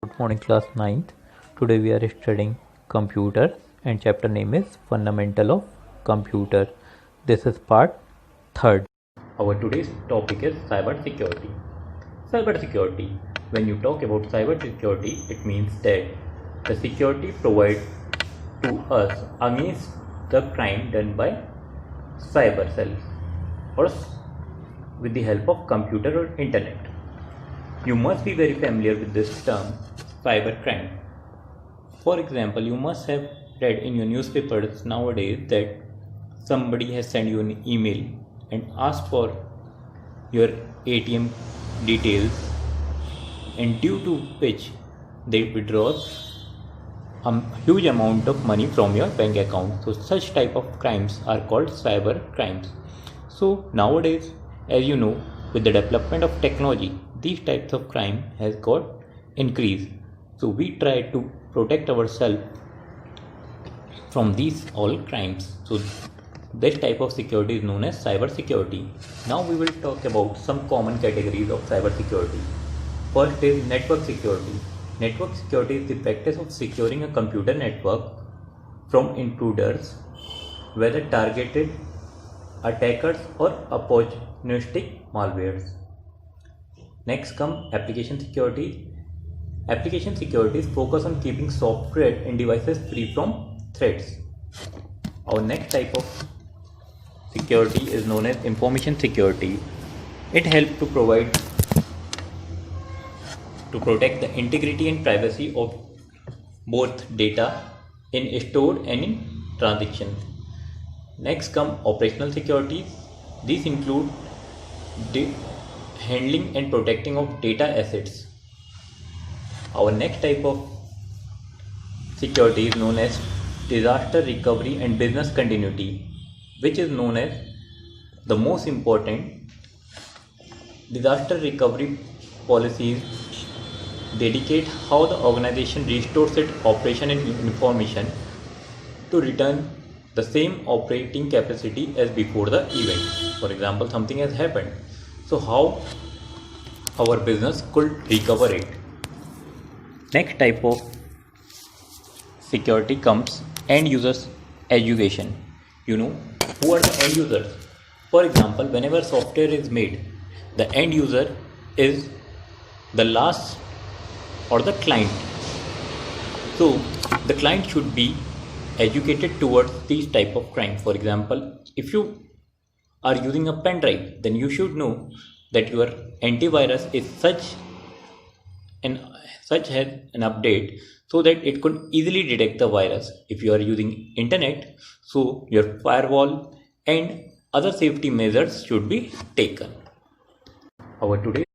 Good morning, class 9th. Today we are studying computer and chapter name is Fundamental of Computer. This is part 3rd. Our today's topic is cyber security. Cyber security. When you talk about cyber security, it means that the security provided to us against the crime done by cyber cells or with the help of computer or internet. You must be very familiar with this term, cybercrime. For example, you must have read in your newspapers nowadays that somebody has sent you an email and asked for your ATM details, and due to which they withdraw a huge amount of money from your bank account. So such type of crimes are called cyber crimes. So nowadays, as you know, with the development of technology, these types of crime has got increased. So we try to protect ourselves from these all crimes. So this type of security is known as cyber security. Now we will talk about some common categories of cyber security. First is network security. Network security is the practice of securing a computer network from intruders, whether targeted attackers or opportunistic malwares. Next come application security. Application security is focused on keeping software and devices free from threats. Our next type of security is known as information security. It helps to protect the integrity and privacy of both data in stored and in transaction. Next come operational security. These include the handling and protecting of data assets. Our next type of security is known as disaster recovery and business continuity, which is known as the most important. Disaster recovery policies dedicate how the organization restores its operation and information to return the same operating capacity as before the event. For example, something has happened, so how our business could recover it. Next type of security comes end users education. You know who are the end users? For example, whenever software is made, the end user is the last or the client. So the client should be educated towards these type of crime. For example, if you are using a pen drive, then you should know that your antivirus is such has an update so that it could easily detect the virus. If you are using internet, so your firewall and other safety measures should be taken. Our today's